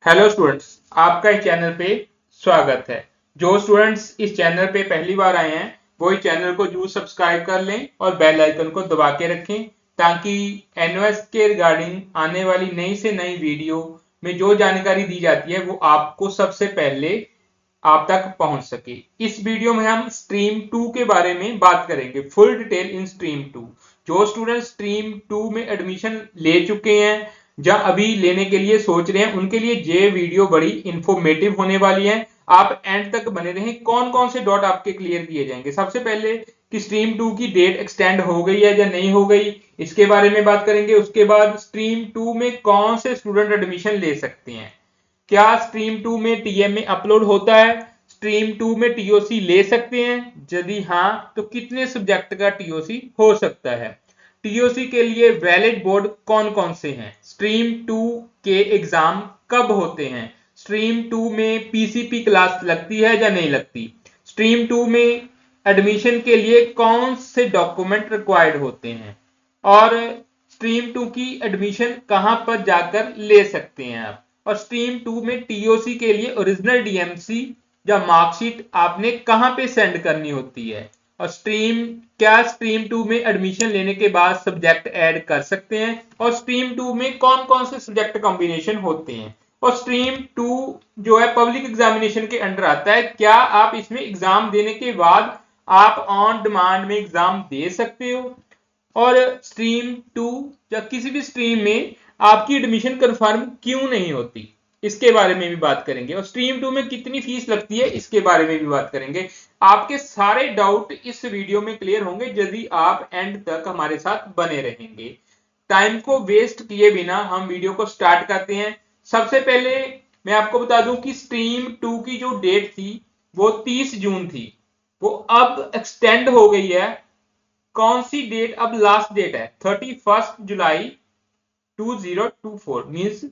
Hello students, आपका इस channel पे स्वागत है। जो स्टूडेंट्स इस चैनल पे पहली बार आए हैं वो इस चैनल को जरूर सब्सक्राइब कर लें और बेल आइकन को दबा के रखें ताकि एनओएस के रिगार्डिंग आने वाली नई से नई वीडियो में जो जानकारी दी जाती है वो आपको सबसे पहले आप तक पहुंच सके। इस वीडियो में हम स्ट्रीम 2 के बारे में बात करेंगे, फुल डिटेल इन स्ट्रीम 2। जो स्टूडेंट स्ट्रीम 2 में एडमिशन ले चुके हैं या अभी लेने के लिए सोच रहे हैं उनके लिए ये वीडियो बड़ी इंफॉर्मेटिव होने वाली है। आप एंड तक बने रहें। कौन कौन से डॉट आपके क्लियर किए जाएंगे, सबसे पहले कि स्ट्रीम 2 की डेट एक्सटेंड हो गई है या नहीं हो गई, इसके बारे में बात करेंगे। उसके बाद स्ट्रीम 2 में कौन से स्टूडेंट एडमिशन ले सकते हैं, क्या स्ट्रीम 2 में टीएमए अपलोड होता है, स्ट्रीम 2 में टीओसी ले सकते हैं, यदि हाँ तो कितने सब्जेक्ट का टीओसी हो सकता है, टीओसी के लिए वैलिड बोर्ड कौन कौन से हैं, स्ट्रीम 2 के एग्जाम कब होते हैं, स्ट्रीम 2 में पीसीपी क्लास लगती है या नहीं लगती, स्ट्रीम 2 में एडमिशन के लिए कौन से डॉक्यूमेंट रिक्वायर्ड होते हैं, और स्ट्रीम 2 की एडमिशन कहां पर जाकर ले सकते हैं आप, और स्ट्रीम 2 में टीओसी के लिए ओरिजिनल डीएमसी या मार्कशीट आपने कहां पे सेंड करनी होती है, और क्या स्ट्रीम 2 में एडमिशन लेने के बाद सब्जेक्ट ऐड कर सकते हैं, और स्ट्रीम 2 में कौन कौन से सब्जेक्ट कॉम्बिनेशन होते हैं, और स्ट्रीम 2 जो है पब्लिक एग्जामिनेशन के अंडर आता है, क्या आप इसमें एग्जाम देने के बाद आप ऑन डिमांड में एग्जाम दे सकते हो, और स्ट्रीम 2 या किसी भी स्ट्रीम में आपकी एडमिशन कंफर्म क्यों नहीं होती, इसके बारे में भी बात करेंगे, और स्ट्रीम 2 में कितनी फीस लगती है इसके बारे में भी बात करेंगे। आपके सारे डाउट इस वीडियो में क्लियर होंगे यदि आप एंड तक हमारे साथ बने रहेंगे। टाइम को वेस्ट किए बिना हम वीडियो को स्टार्ट करते हैं। सबसे पहले मैं आपको बता दूं कि स्ट्रीम 2 की जो डेट थी वो 30 जून थी, वो अब एक्सटेंड हो गई है। कौन सी डेट अब लास्ट डेट है, 31 जुलाई 2024, मींस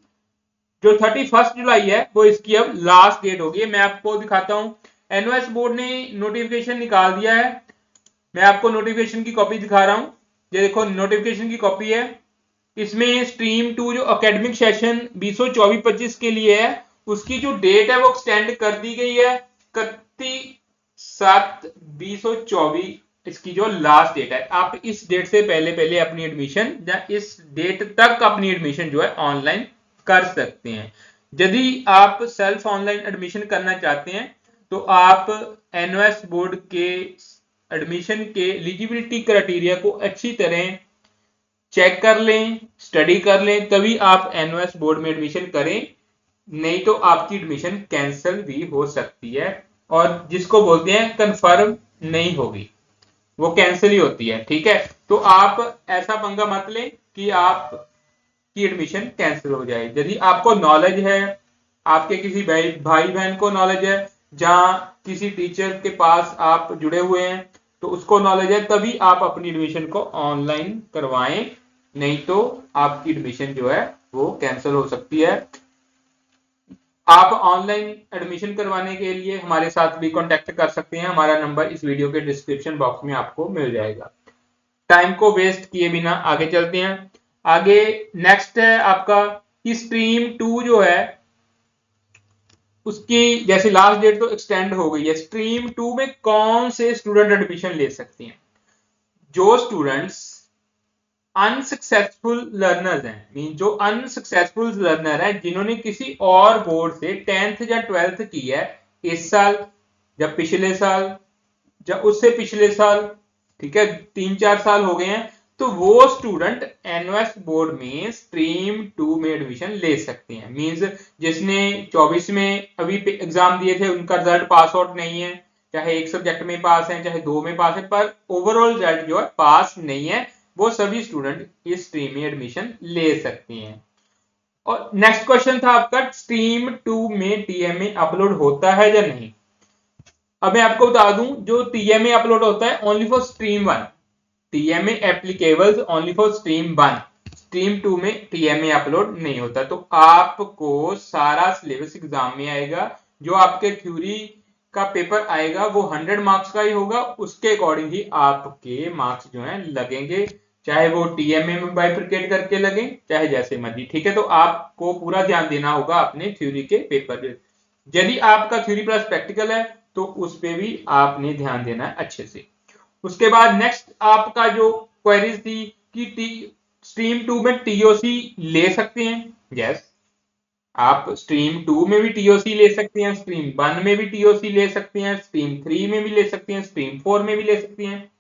जो 31 जुलाई है वो इसकी अब लास्ट डेट होगी। मैं आपको दिखाता हूं, एनओएस बोर्ड ने नोटिफिकेशन निकाल दिया है। मैं आपको नोटिफिकेशन की कॉपी दिखा रहा हूं, ये देखो नोटिफिकेशन की कॉपी है। इसमें स्ट्रीम 2 जो एकेडमिक सेशन 2024-25 के लिए है उसकी जो डेट है वो एक्सटेंड कर दी गई है, 31/7/2024 इसकी जो लास्ट डेट है। आप इस डेट से पहले पहले अपनी एडमिशन या इस डेट तक अपनी एडमिशन जो है ऑनलाइन कर सकते हैं। यदि आप सेल्फ ऑनलाइन एडमिशन करना चाहते हैं तो आप एनओएस बोर्ड के एडमिशन के एलिजिबिलिटी क्राइटेरिया को अच्छी तरह चेक कर लें, स्टडी कर लें, तभी आप एनओएस बोर्ड में एडमिशन करें, नहीं तो आपकी एडमिशन कैंसिल भी हो सकती है, और जिसको बोलते हैं कंफर्म नहीं होगी, वो कैंसिल ही होती है। ठीक है, तो आप ऐसा पंगा मत लें कि आप की एडमिशन कैंसिल हो जाए। यदि आपको नॉलेज है, आपके किसी भाई बहन को नॉलेज है, जहां किसी टीचर के पास आप जुड़े हुए हैं तो उसको नॉलेज है, तभी आप अपनी एडमिशन को ऑनलाइन करवाएं, नहीं तो आपकी एडमिशन जो है वो कैंसिल हो सकती है। आप ऑनलाइन एडमिशन करवाने के लिए हमारे साथ भी कांटेक्ट कर सकते हैं, हमारा नंबर इस वीडियो के डिस्क्रिप्शन बॉक्स में आपको मिल जाएगा। टाइम को वेस्ट किए बिना आगे चलते हैं। आगे नेक्स्ट है आपका कि स्ट्रीम 2 जो है उसकी जैसे लास्ट डेट तो एक्सटेंड हो गई है, स्ट्रीम 2 में कौन से स्टूडेंट एडमिशन ले सकते हैं, जो स्टूडेंट्स अनसक्सेसफुल लर्नर्स हैं, मीन जो अनसक्सेसफुल लर्नर है जिन्होंने किसी और बोर्ड से 10th या 12th की है इस साल या पिछले साल या उससे पिछले साल, ठीक है 3-4 साल हो गए हैं, तो वो स्टूडेंट एनओएस बोर्ड में स्ट्रीम 2 में एडमिशन ले सकते हैं। मींस जिसने 24 में अभी एग्जाम दिए थे उनका रिजल्ट पास आउट नहीं है, चाहे एक सब्जेक्ट में पास है चाहे दो में पास है, पर ओवरऑल रिजल्ट जो है पास नहीं है, वो सभी स्टूडेंट इस स्ट्रीम में एडमिशन ले सकते हैं। और नेक्स्ट क्वेश्चन था आपका स्ट्रीम 2 में टीएमए अपलोड होता है या नहीं। अब मैं आपको बता दूं, जो टीएमए अपलोड होता है only for stream 1, TMA applicables only for stream 1, stream 2 में टीएमए अपलोड नहीं होता। तो आपको सारा सिलेबस एग्जाम में आएगा, जो आपके थ्योरी का पेपर आएगा वो 100 मार्क्स का ही होगा, उसके अकॉर्डिंग ही आपके मार्क्स जो हैं लगेंगे। चाहे वो टीएमए में बाइफरकेट करके लगे, चाहे जैसे मर्जी, ठीक है। तो आपको पूरा ध्यान देना होगा अपने थ्योरी के पेपर पे। यदि आपका थ्योरी प्लस प्रैक्टिकल है तो उस पे भी आपने ध्यान देना है अच्छे से। उसके बाद नेक्स्ट आपका जो क्वेरीज थी कि स्ट्रीम 2 में टीओसी ले सकते हैं। यस, आप स्ट्रीम 2 में भी टीओसी ले सकते हैं, स्ट्रीम 1 में भी टीओसी ले सकते हैं, स्ट्रीम 3 में भी ले सकते हैं, स्ट्रीम 4 में भी ले सकते हैं।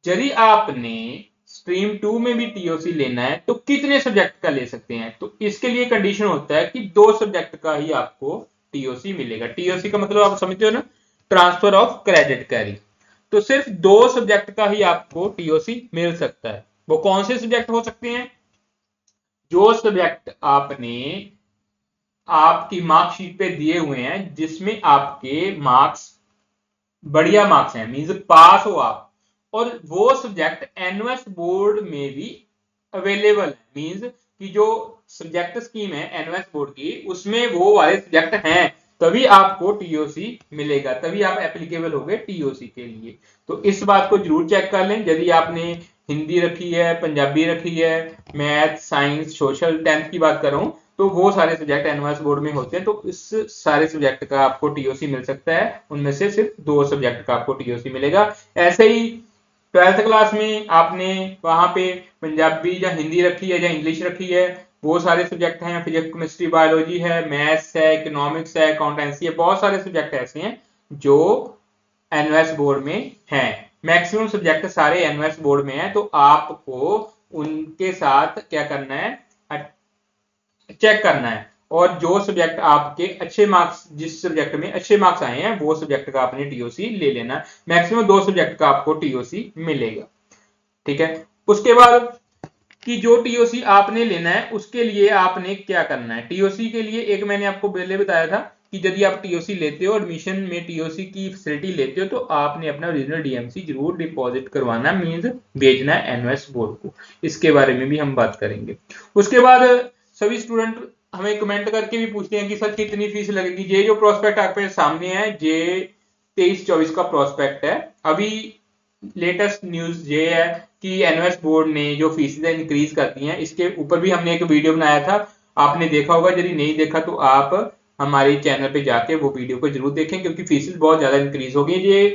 यदि आपने स्ट्रीम 2 में भी टीओसी लेना है तो कितने सब्जेक्ट का ले सकते हैं? तो इसके लिए कंडीशन होता है कि 2 सब्जेक्ट का ही आपको टीओसी मिलेगा। टीओसी का मतलब आप समझते हो ना, ट्रांसफर ऑफ क्रेडिट कैरी। तो सिर्फ 2 सब्जेक्ट का ही आपको टीओसी मिल सकता है। वो कौन से सब्जेक्ट हो सकते हैं? जो सब्जेक्ट आपने आपकी मार्कशीट पे दिए हुए हैं जिसमें आपके मार्क्स बढ़िया मार्क्स हैं, मींस पास हो आप, और वो सब्जेक्ट एनयूएस बोर्ड में भी अवेलेबल है, मींस कि जो सब्जेक्ट स्कीम है एनयूएस बोर्ड की उसमें वो वाले सब्जेक्ट हैं, तभी आपको टीओसी मिलेगा, तभी आप एप्लीकेबल होंगे टीओसी के लिए। तो इस बात को जरूर चेक कर लें। यदि आपने हिंदी रखी है, पंजाबी रखी है, मैथ, साइंस, सोशल, 10th की बात कर रहा हूं, तो वो सारे सब्जेक्ट एनवास बोर्ड में होते हैं, तो इस सारे सब्जेक्ट का आपको टीओसी मिल सकता है। उनमें से सिर्फ 2 सब्जेक्ट का आपको टीओसी मिलेगा। ऐसे ही 12th क्लास में आपने वहां पे पंजाबी या हिंदी रखी है या इंग्लिश रखी है, वो सारे सब्जेक्ट हैं, फिजिक्स, केमिस्ट्री, बायोलॉजी है, मैथ्स है, इकोनॉमिक्स है, अकाउंटेंसी है, बहुत सारे सब्जेक्ट ऐसे हैं जो एनवास बोर्ड में हैं। मैक्सिमम सब्जेक्ट सारे एनवास बोर्ड में हैं, तो आपको उनके साथ क्या करना है, चेक करना है। और जो सब्जेक्ट आपके अच्छे मार्क्स, जिस सब्जेक्ट में अच्छे मार्क्स आए हैं वो सब्जेक्ट का आपने टीओसी ले लेना। मैक्सिमम 2 सब्जेक्ट का आपको टीओसी मिलेगा, ठीक है। उसके बाद कि जो टीओसी आपने लेना है उसके लिए आपने क्या करना है। टीओसी के लिए एक मैंने आपको पहले बताया था कि यदि आप टीओसी लेते हो, एडमिशन में टीओसी की फैसिलिटी लेते हो, तो आपने अपना ओरिजिनल डीएमसी जरूर डिपॉजिट करवाना, मींस भेजना है एनएस बोर्ड को। इसके बारे में भी हम बात करेंगे। उसके बाद सभी स्टूडेंट हमें कमेंट करके भी पूछते हैं कि सर कितनी फीस लगेगी। ये जो प्रोस्पेक्ट आपके सामने है ये 23-24 का प्रोस्पेक्ट है। अभी लेटेस्ट न्यूज ये है कि एनएस बोर्ड ने जो फीसें इंक्रीज करती हैं, इसके ऊपर भी हमने एक वीडियो बनाया था, आपने देखा होगा। यदि नहीं देखा तो आप हमारे चैनल पे जाके वो वीडियो को जरूर देखें, क्योंकि फीसेस बहुत ज्यादा इंक्रीज हो गई ये।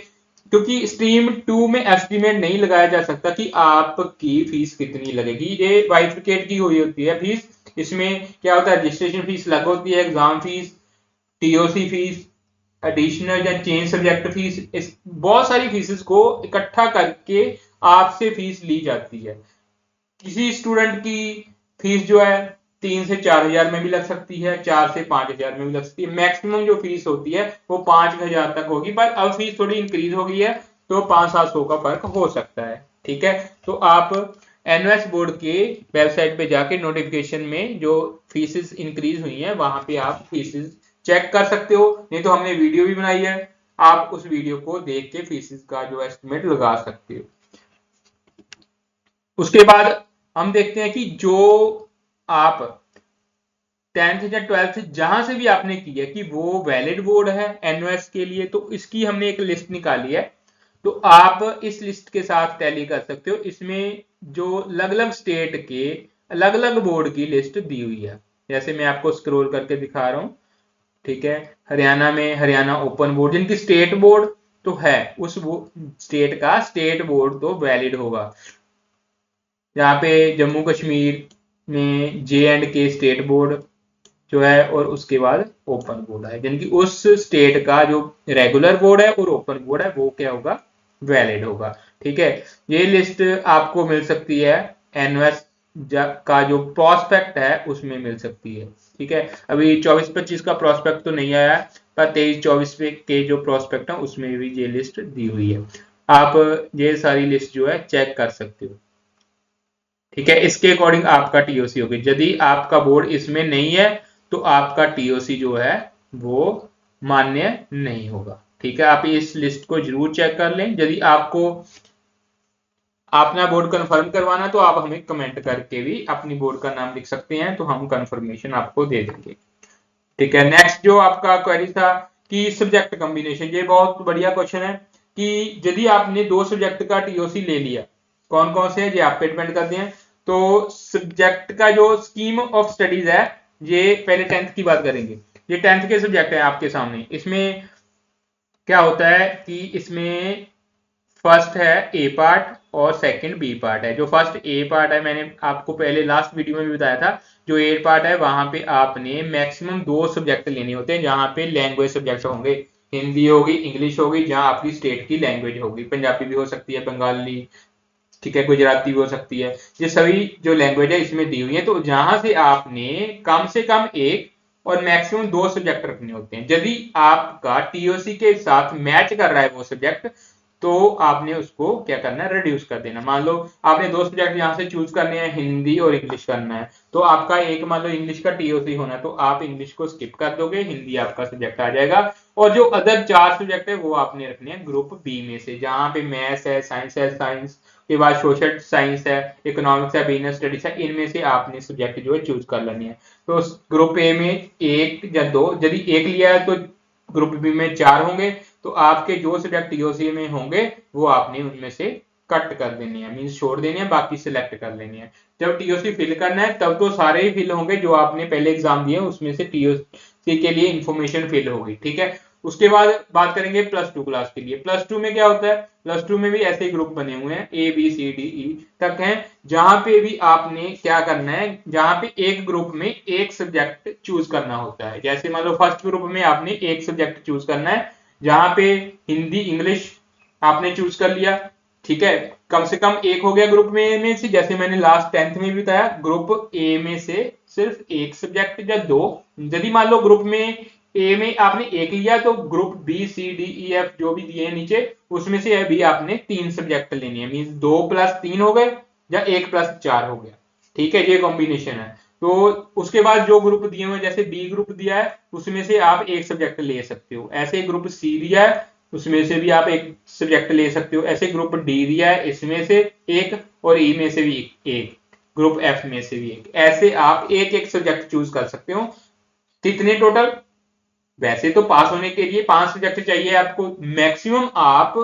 क्योंकि स्ट्रीम 2 में एस्टिमेट नहीं लगाया जा सकता कि आपकी फीस कितनी लगेगी, ये बाइफिकेट की हुई होती है फीस। इसमें क्या होता है, रजिस्ट्रेशन फीस अलग होती है, exam fees, TOC fees, additional या चेंज सब्जेक्ट फीस, इस बहुत सारी फीसेस को इकट्ठा करके आपसे फीस ली जाती है। किसी स्टूडेंट की फीस जो है 3 से 4 हजार में भी लग सकती है, 4 से 5 हजार में भी लग सकती है। मैक्सिमम जो फीस होती है वो 5 हजार तक होगी, पर अब फीस थोड़ी इंक्रीज हो गई है तो 500-700 का फर्क हो सकता है, ठीक है। तो आप एनएस बोर्ड के वेबसाइट पे जाके नोटिफिकेशन में जो फीसेस इंक्रीज हुई है वहां पे आप फीसेस चेक कर सकते हो, नहीं तो हमने वीडियो भी बनाई है, आप उस वीडियो को देख के फीसेस का जो एस्टिमेट लगा सकते हो। उसके बाद हम देखते हैं कि जो आप 10th या 12th जहां से भी आपने की है कि वो वैलिड बोर्ड है एनओएस के लिए, तो इसकी हमने एक लिस्ट निकाली है। तो आप इस लिस्ट के साथ टैली कर सकते हो। इसमें जो अलग अलग स्टेट के अलग अलग बोर्ड की लिस्ट दी हुई है, जैसे मैं आपको स्क्रॉल करके दिखा रहा हूं, ठीक है। हरियाणा में हरियाणा ओपन बोर्ड, जिनकी स्टेट बोर्ड तो है, उस स्टेट का स्टेट बोर्ड तो वैलिड होगा। यहाँ पे जम्मू कश्मीर में J&K स्टेट बोर्ड जो है, और उसके बाद ओपन बोर्ड है, जिनकी उस स्टेट का जो रेगुलर बोर्ड है और ओपन बोर्ड है वो क्या होगा, वैलिड होगा, ठीक है। ये लिस्ट आपको मिल सकती है एनएस का जो प्रोस्पेक्ट है उसमें मिल सकती है, ठीक है। अभी 24-25 का प्रोस्पेक्ट तो नहीं आया, पर 23-24 के जो प्रोस्पेक्ट है उसमें भी ये लिस्ट दी हुई है। आप ये सारी लिस्ट जो है चेक कर सकते हो, ठीक है। इसके अकॉर्डिंग आपका टीओसी होगी। यदि आपका बोर्ड इसमें नहीं है तो आपका टीओसी जो है वो मान्य नहीं होगा, ठीक है। आप इस लिस्ट को जरूर चेक कर लें। यदि आपको अपना बोर्ड कंफर्म करवाना तो आप हमें कमेंट करके भी अपनी बोर्ड का नाम लिख सकते हैं, तो हम कंफर्मेशन आपको दे देंगे, ठीक है। नेक्स्ट जो आपका क्वेरी था कि सब्जेक्ट कॉम्बिनेशन, ये बहुत बढ़िया क्वेश्चन है कि यदि आपने 2 सब्जेक्ट का टीओसी ले लिया, कौन कौन से हैं ये आप पे डिपेंड करते हैं। तो सब्जेक्ट का जो स्कीम ऑफ स्टडीज है, ये पहले 10th की बात करेंगे। ये 10th के सब्जेक्ट है आपके सामने। इसमें क्या होता है कि इसमें फर्स्ट है ए पार्ट और सेकंड बी पार्ट है। जो फर्स्ट ए पार्ट है, मैंने आपको पहले लास्ट वीडियो में भी बताया था, जो ए पार्ट है वहां पे आपने मैक्सिमम 2 सब्जेक्ट लेने होते हैं, जहां पे लैंग्वेज सब्जेक्ट होंगे, हिंदी होगी, इंग्लिश होगी, जहां आपकी स्टेट की लैंग्वेज होगी, पंजाबी भी हो सकती है, बंगाली, ठीक है, गुजराती भी हो सकती है। ये सभी जो लैंग्वेज है इसमें दी हुई है। तो जहां से आपने कम से कम एक और मैक्सिमम 2 सब्जेक्ट रखने होते हैं। यदि आपका टीओसी के साथ मैच कर रहा है वो सब्जेक्ट, तो आपने उसको क्या करना है, रिड्यूस कर देना। मान लो आपने 2 सब्जेक्ट यहाँ से चूज करने हैं, हिंदी और इंग्लिश करना है, तो आपका एक मान लो इंग्लिश का टीओसी होना है, तो आप इंग्लिश को स्किप कर दोगे, हिंदी आपका सब्जेक्ट आ जाएगा। और जो अदर 4 सब्जेक्ट है वो आपने रखने हैं ग्रुप बी में से, जहां पे मैथ्स है, साइंस के बाद सोशल साइंस है, इकोनॉमिक्स है, बिजनेस स्टडीज है, इनमें से आपने सब्जेक्ट जो है चूज कर लेनी है। तो ग्रुप ए में 1 या 2, यदि 1 लिया है तो ग्रुप बी में 4 होंगे। तो आपके जो सब्जेक्ट टीओसी में होंगे वो आपने उनमें से कट कर देनी है, मींस छोड़ देनी है, बाकी सिलेक्ट कर लेनी है। जब टीओसी फिल करना है तब तो सारे ही फिल होंगे जो आपने पहले एग्जाम दिए, उसमें से टीओसी के लिए इंफॉर्मेशन फिल होगी, ठीक है। उसके बाद बात करेंगे प्लस 2 क्लास के लिए। प्लस 2 में क्या होता है, प्लस 2 में भी ऐसे ग्रुप बने हुए हैं, ए बी सी डी ई तक हैं, जहां पे भी आपने क्या करना है, जहां पे एक ग्रुप में एक सब्जेक्ट चूज करना होता है। जैसे मान लो फर्स्ट ग्रुप में आपने एक सब्जेक्ट चूज करना है, जहां पे हिंदी इंग्लिश आपने चूज कर लिया, ठीक है, कम से कम एक हो गया ग्रुप में से। जैसे मैंने लास्ट 10th में भी बताया, ग्रुप ए में से सिर्फ एक सब्जेक्ट या 2। यदि मान लो ग्रुप में ए में आपने 1 लिया, तो group B C D E F जो भी दिए हैं नीचे, उसमें से अभी आपने 3 सब्जेक्ट लेने हैं, मीन 2 + 3 हो गए या 1 + 4 हो गया, ठीक है, ये कॉम्बिनेशन है। तो उसके बाद जो ग्रुप दिए हुए, जैसे बी ग्रुप दिया है, उसमें से आप एक सब्जेक्ट ले सकते हो। ऐसे ग्रुप सी दिया है, उसमें से भी आप एक सब्जेक्ट ले सकते हो। ऐसे ग्रुप डी दिया है, इसमें से एक, और ई में से भी एक, ग्रुप एफ में से भी एक। ऐसे आप एक एक सब्जेक्ट चूज कर सकते हो। कितने टोटल, वैसे तो पास होने के लिए 5 सब्जेक्ट चाहिए आपको, मैक्सिमम आप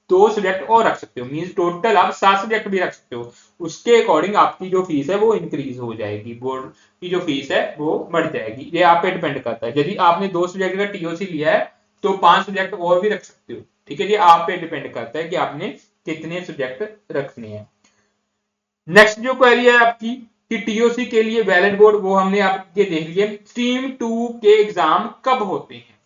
2 सब्जेक्ट और रख सकते हो, मींस टोटल आप 7 सब्जेक्ट भी रख सकते हो। उसके अकॉर्डिंग आपकी जो फीस है वो इंक्रीज हो जाएगी, बोर्ड की जो फीस है वो बढ़ जाएगी। ये आप पे डिपेंड करता है। यदि आपने 2 सब्जेक्ट का टीओसी लिया है तो 5 सब्जेक्ट और भी रख सकते हो, ठीक है। ये आप पे डिपेंड करता है कि आपने कितने सब्जेक्ट रखने हैं। नेक्स्ट जो क्वेरी है आपकी कि टीओसी के लिए वैलिड बोर्ड, वो हमने आपके देख लिए। स्ट्रीम 2 के एग्जाम कब होते हैं,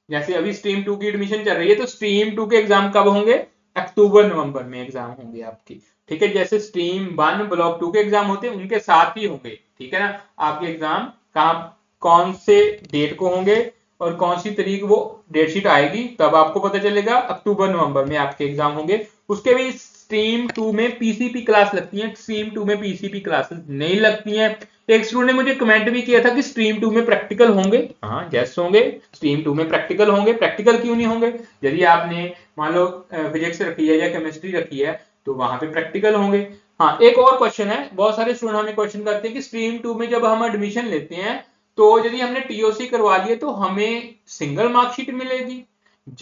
जैसे अभी स्ट्रीम 2 की एडमिशन चल रही है, तो स्ट्रीम 2 के एग्जाम कब होंगे, अक्टूबर नवंबर में एग्जाम होंगे आपकी, ठीक है। जैसे स्ट्रीम 1 ब्लॉक 2 के एग्जाम होते हैं, उनके साथ ही होंगे, ठीक है ना। आपके एग्जाम कहां, कौन से डेट को होंगे और कौन सी तारीख वो डेटशीट आएगी तब आपको पता चलेगा। अक्टूबर नवंबर में आपके एग्जाम होंगे। उसके भी स्ट्रीम 2 में पीसीपी क्लास लगती है, स्ट्रीम 2 में पीसीपी क्लासेस नहीं लगती हैं। एक स्टूडेंट ने मुझे कमेंट भी किया था कि स्ट्रीम 2 में प्रैक्टिकल होंगे। हाँ, यस होंगे, स्ट्रीम 2 में प्रैक्टिकल होंगे। प्रैक्टिकल क्यों नहीं होंगे, यदि आपने मान लो फिजिक्स रखी है या केमिस्ट्री रखी है तो वहां पे प्रैक्टिकल होंगे। हाँ, एक और क्वेश्चन है, बहुत सारे स्टूडेंट हमें क्वेश्चन करते हैं कि स्ट्रीम 2 में जब हम एडमिशन लेते हैं तो यदि हमने टीओसी करवा लिए तो हमें सिंगल मार्कशीट मिलेगी।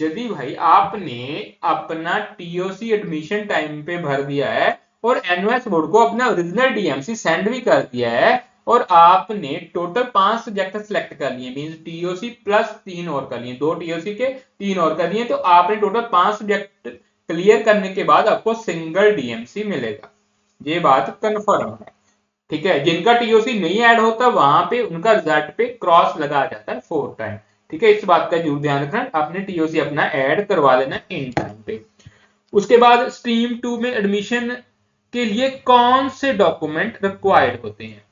यदि भाई आपने अपना टीओसी एडमिशन टाइम पे भर दिया है और एनओएस बोर्ड को अपना ओरिजिनल डीएमसी सेंड भी कर दिया है और आपने टोटल 5 सब्जेक्ट सेलेक्ट कर लिए, मींस टीओसी प्लस 3 और कर लिए, 2 टीओसी के 3 और कर लिए, तो आपने टोटल 5 सब्जेक्ट क्लियर करने के बाद आपको सिंगल डीएमसी मिलेगा। ये बात कंफर्म है, ठीक है। जिनका टीओसी नहीं ऐड होता वहां पे उनका रिजल्ट पे क्रॉस लगा जाता है 4 टाइम, ठीक है। इस बात का जरूर ध्यान रखना, आपने टीओसी अपना ऐड करवा लेना इन टाइम पे। उसके बाद स्ट्रीम 2 में एडमिशन के लिए कौन से डॉक्यूमेंट रिक्वायर्ड होते हैं।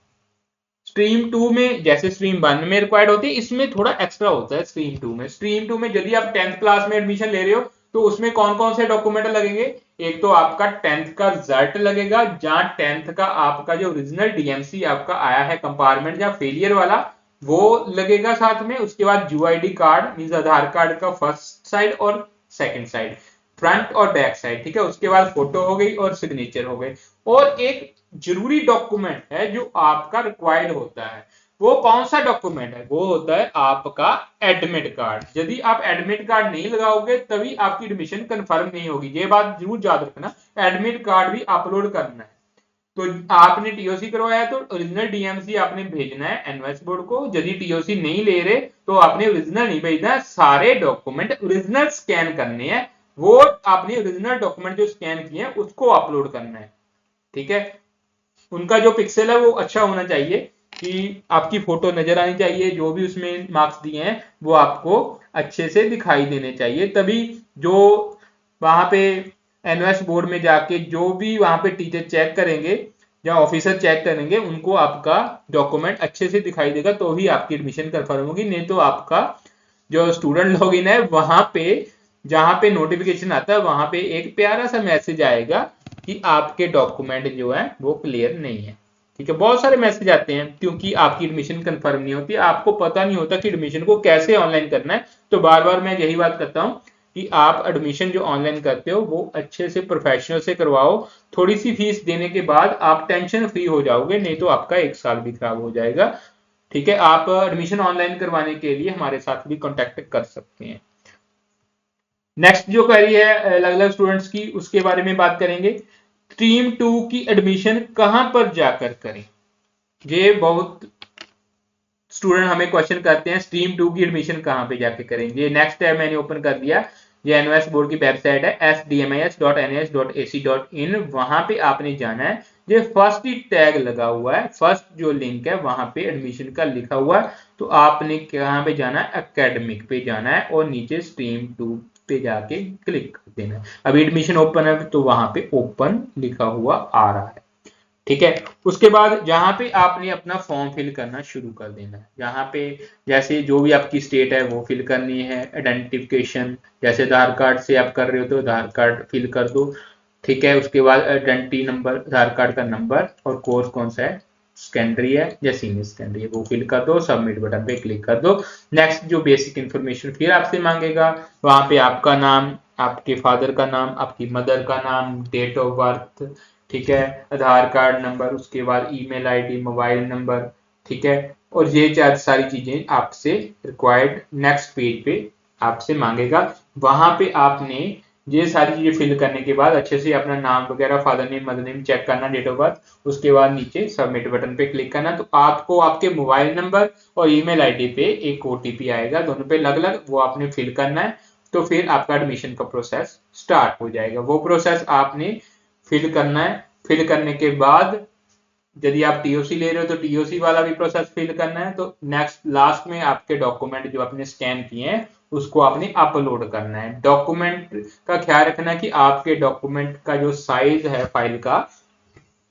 स्ट्रीम 2 में जैसे स्ट्रीम 1 में रिक्वायर्ड होती है, इसमें थोड़ा एक्स्ट्रा होता है स्ट्रीम 2 में। स्ट्रीम 2 में यदि आप 10th क्लास में एडमिशन ले रहे हो तो उसमें कौन कौन से डॉक्यूमेंट लगेंगे। एक तो आपका 10th का रिजल्ट लगेगा, जहां 10th का आपका जो ओरिजिनल डीएमसी आपका आया है कंपार्टमेंट या फेलियर वाला, वो लगेगा साथ में। उसके बाद यूआईडी कार्ड मींस आधार कार्ड का फर्स्ट साइड और सेकंड साइड, फ्रंट और बैक साइड, ठीक है। उसके बाद फोटो हो गई और सिग्नेचर हो गए। और एक जरूरी डॉक्यूमेंट है जो आपका रिक्वायर्ड होता है, वो कौन सा डॉक्यूमेंट है? वो होता है आपका एडमिट कार्ड। यदि आप एडमिट कार्ड नहीं लगाओगे तभी आपकी एडमिशन कंफर्म नहीं होगी। ये बात जरूर याद रखना, एडमिट कार्ड भी अपलोड करना है। तो आपने टीओसी करवाया तो ओरिजिनल डीएमसी आपने भेजना है एनवाईएस बोर्ड को। यदि टीओसी नहीं ले रहे तो आपने ओरिजिनल नहीं भेजना है, सारे डॉक्यूमेंट ओरिजिनल स्कैन करने हैं। वो आपने ओरिजिनल डॉक्यूमेंट जो स्कैन किए हैं उसको अपलोड करना है। ठीक है, उनका जो पिक्सल है वो अच्छा होना चाहिए कि आपकी फोटो नजर आनी चाहिए। जो भी उसमें मार्क्स दिए हैं वो आपको अच्छे से दिखाई देने चाहिए, तभी जो वहां पे एनओएस बोर्ड में जाके जो भी वहां पे टीचर चेक करेंगे या ऑफिसर चेक करेंगे उनको आपका डॉक्यूमेंट अच्छे से दिखाई देगा, तो ही आपकी एडमिशन कंफर्म होगी। नहीं तो आपका जो स्टूडेंट लॉगिन है वहां पे जहां पे नोटिफिकेशन आता है वहां पे एक प्यारा सा मैसेज आएगा कि आपके डॉक्यूमेंट जो है वो क्लियर नहीं है। ठीक है, बहुत सारे मैसेज आते हैं क्योंकि आपकी एडमिशन कंफर्म नहीं होती, आपको पता नहीं होता कि एडमिशन को कैसे ऑनलाइन करना है। तो बार बार मैं यही बात करता हूं कि आप एडमिशन जो ऑनलाइन करते हो वो अच्छे से प्रोफेशनल से करवाओ। थोड़ी सी फीस देने के बाद आप टेंशन फ्री हो जाओगे, नहीं तो आपका एक साल भी खराब हो जाएगा। ठीक है, आप एडमिशन ऑनलाइन करवाने के लिए हमारे साथ भी कॉन्टेक्ट कर सकते हैं। नेक्स्ट जो क्वेरी है अलग अलग स्टूडेंट्स की, उसके बारे में बात करेंगे। स्ट्रीम 2 की एडमिशन कहां पर जाकर करें? ये बहुत स्टूडेंट हमें क्वेश्चन करते हैं, स्ट्रीम 2 की एडमिशन कहां पे जाके करेंगे। नेक्स्ट टैब मैंने ओपन कर दिया, ये एनओएस बोर्ड की वेबसाइट है sdmis.nhs.ac.in। वहां पे आपने जाना है, ये फर्स्ट ही टैग लगा हुआ है, फर्स्ट जो लिंक है वहां पे एडमिशन का लिखा हुआ है। तो आपने कहां पे जाना है? एकेडमिक पे जाना है और नीचे स्ट्रीम 2 पे जाके क्लिक कर देना है। अभी एडमिशन ओपन है तो वहां पे ओपन लिखा हुआ आ रहा है। ठीक है, उसके बाद जहां पे आपने अपना फॉर्म फिल करना शुरू कर देना है। जहां पे जैसे जो भी आपकी स्टेट है वो फिल करनी है, आइडेंटिफिकेशन जैसे आधार कार्ड से आप कर रहे हो तो आधार कार्ड फिल कर दो। ठीक है, उसके बाद आइडेंटिटी नंबर, आधार कार्ड का नंबर और कोर्स कौन सा है, सेकेंडरी है या सीनियर सेकेंडरी है, वो फिल कर दो, सबमिट बटन पे क्लिक कर दो। नेक्स्ट जो बेसिक इंफॉर्मेशन फिर आपसे मांगेगा, वहां पे आपका नाम, आपके फादर का नाम, आपकी मदर का नाम, डेट ऑफ बर्थ, ठीक है, आधार कार्ड नंबर, उसके बाद ईमेल आईडी, मोबाइल नंबर। ठीक है, और ये चार सारी चीजें आपसे रिक्वायर्ड नेक्स्ट पेज पे आपसे मांगेगा। वहां पे आपने ये सारी चीजें फिल करने के बाद अच्छे से अपना नाम वगैरह, father name, mother name check करना, डेट ऑफ बर्थ, उसके बाद नीचे सबमिट बटन पे क्लिक करना। तो आपको आपके मोबाइल नंबर और ईमेल आईडी पे एक ओटीपी आएगा, दोनों पे अलग अलग, वो आपने फिल करना है। तो फिर आपका एडमिशन का प्रोसेस स्टार्ट हो जाएगा। वो प्रोसेस आपने फिल करना है। फिल करने के बाद यदि आप टीओसी ले रहे हो तो टीओसी वाला भी प्रोसेस फिल करना है। तो नेक्स्ट लास्ट में आपके डॉक्यूमेंट जो आपने स्कैन किए हैं उसको आपने अपलोड करना है। डॉक्यूमेंट का ख्याल रखना कि आपके डॉक्यूमेंट का जो साइज है फाइल का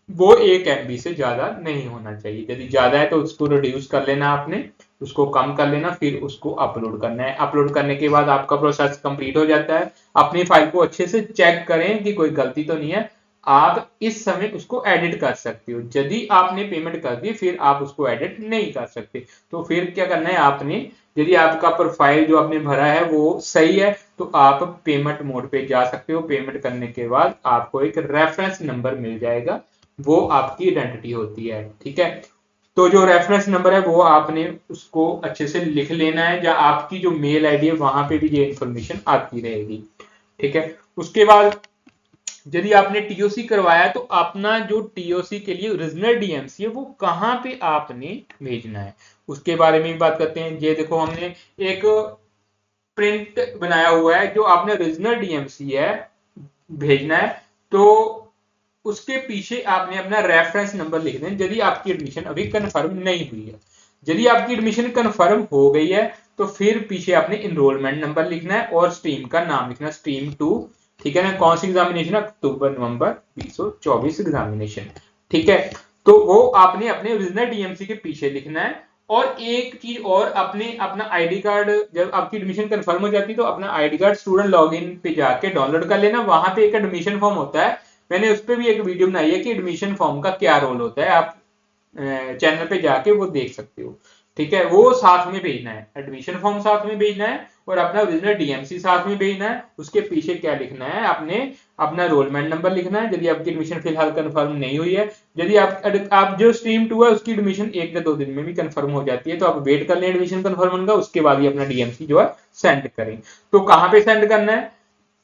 वो 1 MB से ज्यादा नहीं होना चाहिए। यदि ज्यादा है तो उसको रिड्यूस कर लेना, आपने उसको कम कर लेना, फिर उसको अपलोड करना है। अपलोड करने के बाद आपका प्रोसेस कंप्लीट हो जाता है। अपनी फाइल को अच्छे से चेक करें कि कोई गलती तो नहीं है। आप इस समय उसको एडिट कर सकते हो। यदि आपने पेमेंट कर दी फिर आप उसको एडिट नहीं कर सकते। तो फिर क्या करना है आपने, यदि आपका प्रोफाइल जो आपने भरा है वो सही है तो आप पेमेंट मोड पे जा सकते हो। पेमेंट करने के बाद आपको एक रेफरेंस नंबर मिल जाएगा, वो आपकी आइडेंटिटी होती है। ठीक है, तो जो रेफरेंस नंबर है वो आपने उसको अच्छे से लिख लेना है, या आपकी जो मेल आईडी है वहां पे भी ये इंफॉर्मेशन आती रहेगी। ठीक है, उसके बाद यदि आपने टीओसी करवाया तो अपना जो टीओसी के लिए ओरिजिनल डीएमसी है वो कहां पे आपने भेजना है उसके बारे में भी बात करते हैं। ये देखो हमने एक प्रिंट बनाया हुआ है, जो आपने ओरिजिनल डीएमसी है भेजना है तो उसके पीछे आपने अपना रेफरेंस नंबर लिख दें यदि आपकी एडमिशन अभी कंफर्म नहीं हुई है। यदि आपकी एडमिशन कंफर्म हो गई है तो फिर पीछे आपने इनरोलमेंट नंबर लिखना है और स्ट्रीम का नाम लिखना, स्ट्रीम 2। ठीक है ना, कौन सी एग्जामिनेशन, अक्टूबर नवंबर 2024 एग्जामिनेशन। ठीक है, तो वो आपने अपने ओरिजिनल डीएमसी के पीछे लिखना है। और एक चीज और, अपने अपना आईडी कार्ड, जब आपकी एडमिशन कंफर्म हो जाती है तो अपना आईडी कार्ड स्टूडेंट लॉगिन पे जाके डाउनलोड कर लेना। वहां पे एक एडमिशन फॉर्म होता है, मैंने उस पर भी एक वीडियो बनाई है कि एडमिशन फॉर्म का क्या रोल होता है, आप चैनल पे जाके वो देख सकते हो। ठीक है, वो साथ में भेजना है, एडमिशन फॉर्म साथ में भेजना है और अपना ओरिजिनल डीएमसी साथ में भेजना है। उसके पीछे क्या लिखना है, आपने अपना रोलमेंट नंबर लिखना है यदि आपकी एडमिशन फिलहाल कंफर्म नहीं हुई है। यदि आप जो स्ट्रीम 2 है उसकी एडमिशन 1 या 2 दिन में भी कंफर्म हो जाती है तो आप वेट कर लें एडमिशन कंफर्म होगा, उसके बाद ही अपना डीएमसी जो है सेंड करें। तो कहां पे सेंड करना है,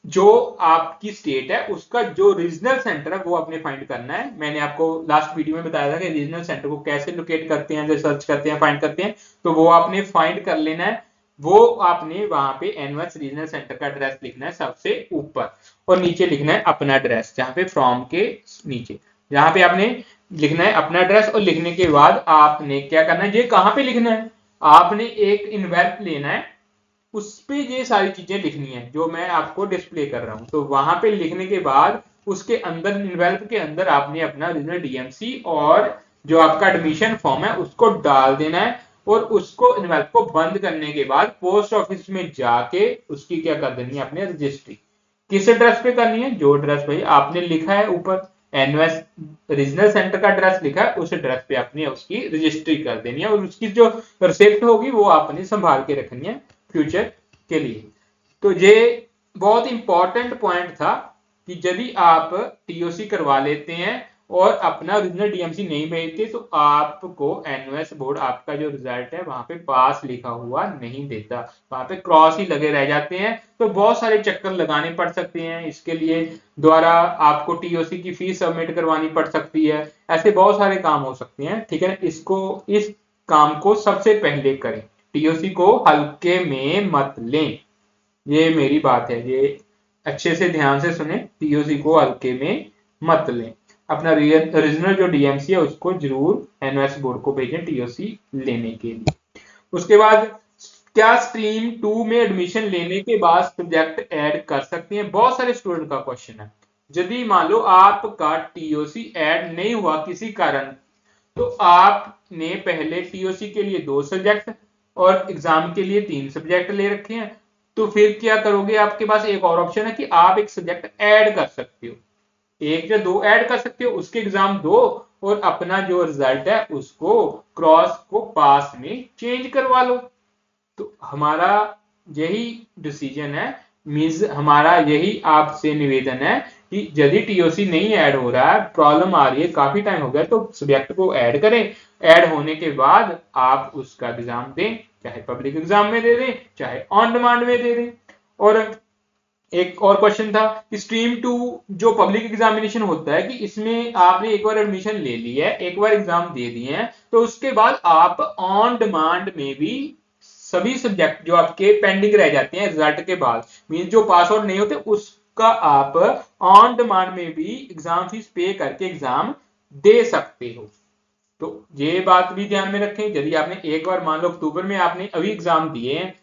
जो आपकी स्टेट है उसका जो रीजनल सेंटर है वो आपने फाइंड करना है। मैंने आपको लास्ट वीडियो में बताया था कि रीजनल सेंटर को कैसे लोकेट करते हैं, जो सर्च करते हैं, फाइंड करते हैं, तो वो आपने फाइंड कर लेना है। वो आपने वहां पे एनएस रीजनल सेंटर का एड्रेस लिखना है सबसे ऊपर, और नीचे लिखना है अपना एड्रेस, जहां पे फ्रॉम के नीचे जहां पे आपने लिखना है अपना एड्रेस। और लिखने के बाद आपने क्या करना है, ये कहां पे लिखना है, आपने एक इन्वेल्प लेना है, उस पे ये सारी चीजें लिखनी है जो मैं आपको डिस्प्ले कर रहा हूं। तो वहां पे लिखने के बाद उसके अंदर इन्वेल्प के अंदर आपने अपना रीजनल डीएमसी और जो आपका एडमिशन फॉर्म है उसको डाल देना है। और उसको इन्वेल्प को बंद करने के बाद पोस्ट ऑफिस में जाके उसकी क्या कर देनी है, आपने रजिस्ट्री किस एड्रेस पे करनी है, जो एड्रेस भाई आपने लिखा है ऊपर एनएस रीजनल सेंटर का एड्रेस लिखा है उस एड्रेस पे आपने उसकी रजिस्ट्री कर देनी है। और उसकी जो रिसिप्ट होगी वो आपने संभाल के रखनी है फ्यूचर के लिए। तो ये बहुत इंपॉर्टेंट पॉइंट था कि यदि आप टीओसी करवा लेते हैं और अपना ओरिजिनल डीएमसी नहीं भेजते तो आपको एनओएस बोर्ड आपका जो रिजल्ट है वहां पे पास लिखा हुआ नहीं देता, वहां पे क्रॉस ही लगे रह जाते हैं। तो बहुत सारे चक्कर लगाने पड़ सकते हैं इसके लिए, द्वारा आपको टीओसी की फीस सबमिट करवानी पड़ सकती है, ऐसे बहुत सारे काम हो सकते हैं। ठीक है, इसको इस काम को सबसे पहले करें, टीओसी को हल्के में मत लें, ये मेरी बात है, ये अच्छे से ध्यान से सुने, टीओसी को हल्के में मत लें। अपना ओरिजिनल जो डीएमसी है उसको जरूर एनओएस बोर्ड को भेजें टीओसी लेने के लिए। उसके बाद क्या स्ट्रीम 2 में एडमिशन लेने के बाद सब्जेक्ट ऐड कर सकते हैं, बहुत सारे स्टूडेंट का क्वेश्चन है। यदि मान लो आपका टीओसी ऐड नहीं हुआ किसी कारण, तो आपने पहले टीओसी के लिए 2 सब्जेक्ट और एग्जाम के लिए 3 सब्जेक्ट ले रखे हैं, तो फिर क्या करोगे, आपके पास एक और ऑप्शन है कि आप एक सब्जेक्ट ऐड कर सकते हो, 1 या 2 ऐड कर सकते हो, उसके एग्जाम दो और अपना जो रिजल्ट है उसको क्रॉस को पास में चेंज करवा लो। तो हमारा यही डिसीजन है, मींस हमारा यही आपसे निवेदन है कि यदि टीओसी नहीं ऐड हो रहा है, प्रॉब्लम आ रही है, काफी टाइम हो गया, तो सब्जेक्ट को ऐड करें। ऐड होने के बाद आप उसका एग्जाम दें, चाहे पब्लिक एग्जाम में दे दें चाहे ऑन डिमांड में दे दें। और एक और क्वेश्चन था कि स्ट्रीम 2 जो पब्लिक एग्जामिनेशन होता है कि इसमें आपने एक बार एडमिशन ले ली है, एक बार एग्जाम दे दिए हैं, तो उसके बाद आप ऑन डिमांड में भी सभी सब्जेक्ट जो आपके पेंडिंग रह जाते हैं रिजल्ट के बाद, मीन जो पास आउट नहीं होते, उसका आप ऑन डिमांड में भी एग्जाम फीस पे करके एग्जाम दे सकते हो। तो ये बात भी ध्यान में रखें, यदि आपने एक बार मान लो अक्टूबर में आपने अभी एग्जाम दिए हैं,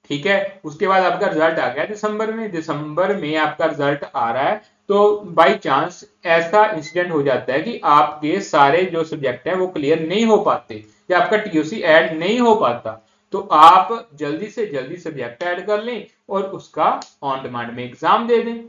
ठीक है, उसके बाद आपका रिजल्ट आ गया दिसंबर में आपका रिजल्ट आ रहा है, तो बाई चांस ऐसा इंसिडेंट हो जाता है कि आपके सारे जो सब्जेक्ट हैं वो क्लियर नहीं हो पाते या आपका टीओसी ऐड नहीं हो पाता, तो आप जल्दी से जल्दी सब्जेक्ट ऐड कर लें और उसका ऑन डिमांड में एग्जाम दे दें।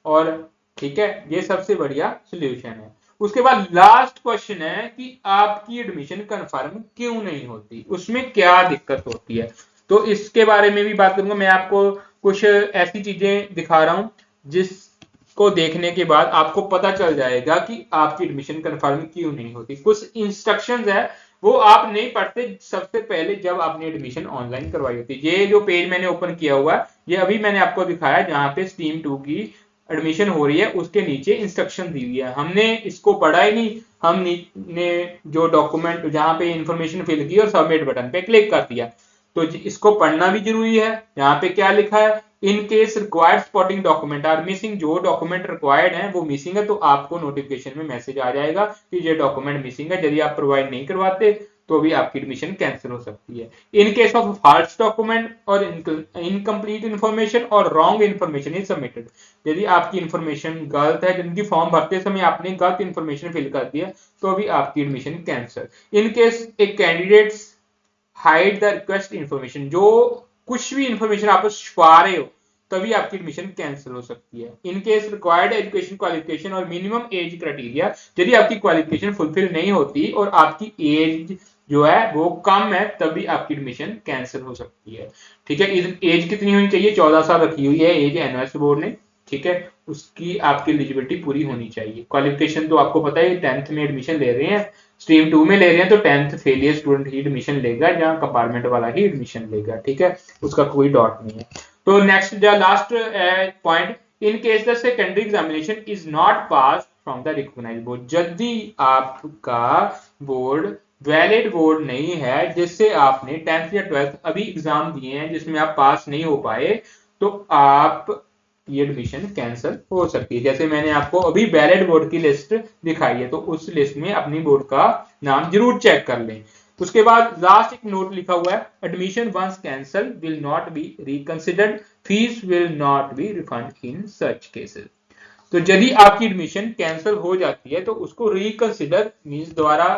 और ठीक है, ये सबसे बढ़िया सोल्यूशन है। उसके बाद लास्ट क्वेश्चन है कि आपकी एडमिशन कंफर्म क्यों नहीं होती, उसमें क्या दिक्कत होती है, तो इसके बारे में भी बात करूंगा। मैं आपको कुछ ऐसी चीजें दिखा रहा हूं जिसको देखने के बाद आपको पता चल जाएगा कि आपकी एडमिशन कंफर्म क्यों नहीं होती। कुछ इंस्ट्रक्शंस है वो आप नहीं पढ़ते सबसे पहले जब आपने एडमिशन ऑनलाइन करवाई होती है। ये जो पेज मैंने ओपन किया हुआ है ये अभी मैंने आपको दिखाया, जहां पे स्ट्रीम 2 की एडमिशन हो रही है उसके नीचे इंस्ट्रक्शन दी हुई है, हमने इसको पढ़ा ही नहीं, हमने जो डॉक्यूमेंट जहां पे इंफॉर्मेशन फिल की और सबमिट बटन पे क्लिक कर दिया। तो इसको पढ़ना भी जरूरी है। यहाँ पे क्या लिखा है, in case required supporting document are missing, जो डॉक्यूमेंट रिक्वायर्ड है वो मिसिंग है तो आपको नोटिफिकेशन में मैसेज आ जाएगा कि ये डॉक्यूमेंट मिसिंग है। यदि आप प्रोवाइड नहीं करवाते तो भी आपकी एडमिशन कैंसिल हो सकती है। In case of false document और इनकम्प्लीट इन्फॉर्मेशन और रॉन्ग इन्फॉर्मेशन इज सबमिटेड, यदि आपकी इन्फॉर्मेशन गलत है, जिनकी फॉर्म भरते समय आपने गलत इन्फॉर्मेशन फिल कर दिया तो भी आपकी एडमिशन कैंसिल। इन केस एक candidates hide the request information, जो कुछ भी इंफॉर्मेशन आप छुपा रहे हो तभी आपकी एडमिशन कैंसिल हो सकती है। In case required education qualification और मिनिमम एज क्राइटेरिया, यदि आपकी क्वालिफिकेशन फुलफिल नहीं होती और आपकी एज जो है वो कम है तभी आपकी एडमिशन कैंसिल हो सकती है। ठीक है, एज कितनी होनी चाहिए? 14 साल रखी हुई है एज एनयूएस बोर्ड ने। ठीक है, उसकी आपकी एलिजिबिलिटी पूरी होनी चाहिए। क्वालिफिकेशन तो आपको पता है, 10th में एडमिशन ले रहे हैं, स्ट्रीम 2 में ले रहे हैं, तो 10th फेलियर स्टूडेंट ही एडमिशन लेगा, जहां कंपार्टमेंट वाला ही एडमिशन लेगा। ठीक है, उसका कोई डाउट नहीं है। तो next the last point, in case the secondary examination is not pass from the recognised board, यदि आपका बोर्ड वैलिड बोर्ड नहीं है, जिससे आपने 10th या 12th अभी एग्जाम दिए हैं, जिसमें आप पास नहीं हो पाए, तो आप ये एडमिशन कैंसिल हो सकती है। जैसे मैंने आपको अभी वैलिड बोर्ड की लिस्ट दिखाई है, तो उस लिस्ट में अपनी बोर्ड का नाम जरूर चेक कर लें। उसके बाद लास्ट एक नोट लिखा हुआ है, admission once cancel will not be reconsidered, fees will not be refund in such cases. तो यदि आपकी एडमिशन कैंसिल हो जाती है तो उसको रिकंसिडर मींस दोबारा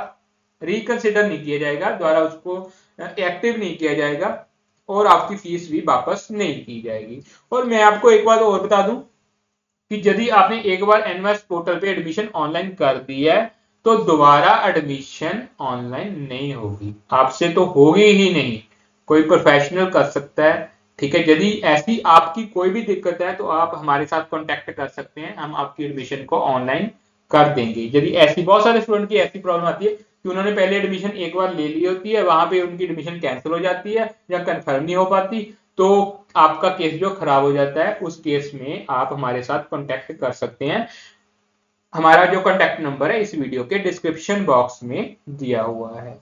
रिकंसिडर नहीं किया जाएगा, दोबारा उसको एक्टिव नहीं किया जाएगा, और आपकी फीस भी वापस नहीं की जाएगी। और मैं आपको एक बात और बता दूं कि यदि आपने एक बार एनवास पोर्टल पे एडमिशन ऑनलाइन कर दी है, तो दोबारा एडमिशन ऑनलाइन नहीं होगी, आपसे तो होगी ही नहीं, कोई प्रोफेशनल कर सकता है। ठीक है, यदि ऐसी आपकी कोई भी दिक्कत है तो आप हमारे साथ कांटेक्ट कर सकते हैं, हम आपकी एडमिशन को ऑनलाइन कर देंगे। यदि ऐसी बहुत सारे स्टूडेंट की ऐसी प्रॉब्लम आती है कि उन्होंने पहले एडमिशन एक बार ले ली होती है, वहां पे उनकी एडमिशन कैंसिल हो जाती है या कंफर्म नहीं हो पाती, तो आपका केस जो खराब हो जाता है, उस केस में आप हमारे साथ कांटेक्ट कर सकते हैं। हमारा जो कांटेक्ट नंबर है इस वीडियो के डिस्क्रिप्शन बॉक्स में दिया हुआ है।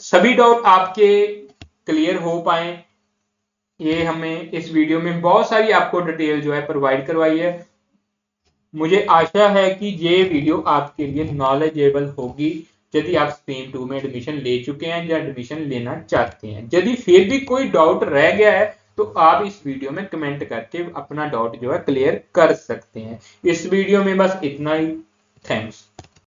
सभी डाउट आपके क्लियर हो पाए, ये हमें इस वीडियो में बहुत सारी आपको डिटेल जो है प्रोवाइड करवाई है। मुझे आशा है कि ये वीडियो आपके लिए नॉलेजेबल होगी, यदि आप स्ट्रीम 2 में एडमिशन ले चुके हैं या एडमिशन लेना चाहते हैं। यदि फिर भी कोई डाउट रह गया है तो आप इस वीडियो में कमेंट करके अपना डाउट जो है क्लियर कर सकते हैं। इस वीडियो में बस इतना ही। थैंक्स।